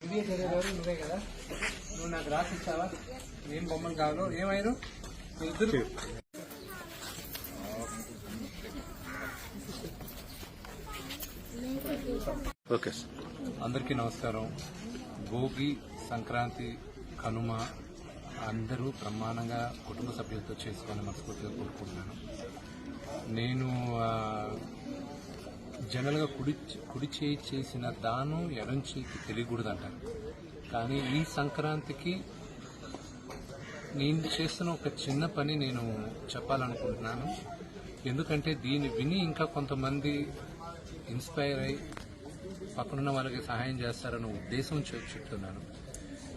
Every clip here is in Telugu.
ఇదే చదివేవారు నువ్వే కదా, నువ్వు నాకు రాసి ఇచ్చావా ఏం బొమ్మలు కావాలో ఏమైనా ఇద్దరు. ఓకే, అందరికీ నమస్కారం. భోగి, సంక్రాంతి, కనుమ అందరూ బ్రహ్మాండంగా కుటుంబ సభ్యులతో చేసుకోవాలని మనస్ఫూర్తిగా కోరుకుంటున్నాను. నేను జనరల్గా కుడి చేయి చేసిన దానం ఎడం చేయికి తెలియకూడదు అంటారు. కానీ ఈ సంక్రాంతికి నేను చేస్తున్న ఒక చిన్న పని నేను చెప్పాలనుకుంటున్నాను. ఎందుకంటే దీన్ని విని ఇంకా కొంతమంది ఇన్స్పైర్ అయి పక్కనున్న వాళ్ళకి సహాయం చేస్తారన్న ఉద్దేశం చెప్తున్నాను.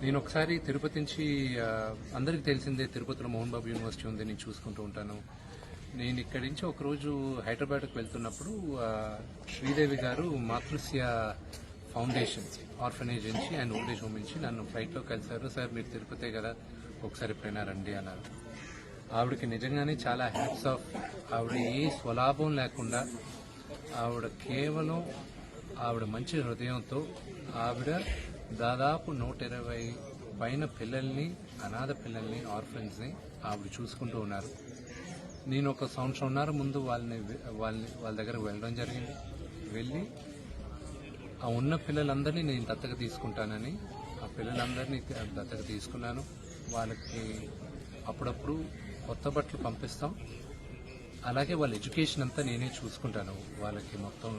నేను ఒకసారి తిరుపతి నుంచి, అందరికీ తెలిసిందే తిరుపతిలో మోహన్ బాబు యూనివర్సిటీ ఉంది, నేను చూసుకుంటూ ఉంటాను. నేను ఇక్కడి నుంచి ఒకరోజు హైదరాబాద్కి వెళ్తున్నప్పుడు శ్రీదేవి గారు మాతృశ్య ఫౌండేషన్ ఆర్ఫనేజ్ నుంచి అండ్ ఓల్డేజ్ హోమ్ నుంచి నన్ను ఫ్లైట్లో కలిశారు. సార్ మీరు తిరుపతే కదా, ఒకసారి ఎప్పుడైనా రండి అన్నారు. ఆవిడకి నిజంగానే చాలా హ్యాట్స్ ఆఫ్. ఆవిడ ఏ స్వలాభం లేకుండా ఆవిడ కేవలం ఆవిడ మంచి హృదయంతో ఆవిడ దాదాపు 120 పైన పిల్లల్ని, అనాథ పిల్లల్ని, ఆర్ఫన్స్ని ఆవిడ చూసుకుంటూ ఉన్నారు. నేను ఒక సంవత్సరంన్నర ముందు వాళ్ళ దగ్గరకు వెళ్ళడం జరిగింది. వెళ్ళి ఆ ఉన్న పిల్లలందరినీ నేను దత్తత తీసుకుంటానని ఆ పిల్లలందరినీ దత్తత తీసుకున్నాను. వాళ్ళకి అప్పుడప్పుడు కొత్త బట్టలు పంపిస్తాం. అలాగే వాళ్ళ ఎడ్యుకేషన్ అంతా నేనే చూసుకుంటాను. వాళ్ళకి మొత్తం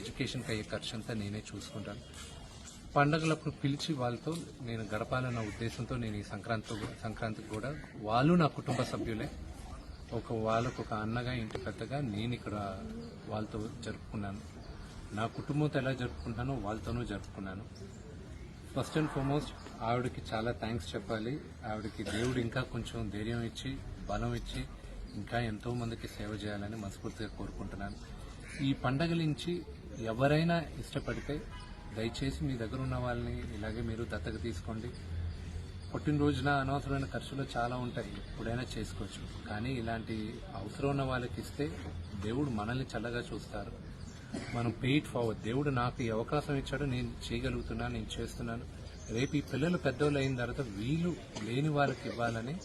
ఎడ్యుకేషన్కి అయ్యే ఖర్చు అంతా నేనే చూసుకుంటాను. పండగలప్పుడు పిలిచి వాళ్ళతో నేను గడపాలన్న ఉద్దేశంతో నేను ఈ సంక్రాంతికి కూడా వాళ్ళు నా కుటుంబ సభ్యులే. వాళ్ళకు ఒక అన్నగా, ఇంటి పెద్దగా నేను ఇక్కడ వాళ్ళతో జరుపుకున్నాను. నా కుటుంబంతో ఎలా జరుపుకుంటానో వాళ్ళతోనూ జరుపుకున్నాను. ఫస్ట్ అండ్ ఫార్మోస్ట్ ఆవిడకి చాలా థ్యాంక్స్ చెప్పాలి. ఆవిడకి దేవుడు ఇంకా కొంచెం ధైర్యం ఇచ్చి, బలం ఇచ్చి ఇంకా ఎంతో మందికి సేవ చేయాలని మనస్ఫూర్తిగా కోరుకుంటున్నాను. ఈ పండగల నుంచి ఎవరైనా ఇష్టపడితే దయచేసి మీ దగ్గర ఉన్న వాళ్ళని ఇలాగే మీరు దత్తత తీసుకోండి. పుట్టినరోజున అనవసరమైన ఖర్చులు చాలా ఉంటాయి, ఎప్పుడైనా చేసుకోవచ్చు. కానీ ఇలాంటి అవసరం ఉన్న వాళ్ళకి ఇస్తే దేవుడు మనల్ని చల్లగా చూస్తారు. మనం పే ఇట్ ఫార్వర్డ్. దేవుడు నాకు ఈ అవకాశం ఇచ్చాడు, నేను చేయగలుగుతున్నాను, నేను చేస్తున్నాను. రేపు ఈ పిల్లలు పెద్దోళ్ళు అయిన తర్వాత వీళ్ళు లేని వాళ్ళకి ఇవ్వాలని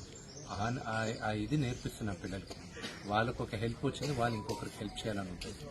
ఇది నేర్పిస్తున్న పిల్లలకి. వాళ్ళకు ఒక హెల్ప్ వచ్చింది, వాళ్ళు ఇంకొకరికి హెల్ప్ చేయాలని ఉంటుంది.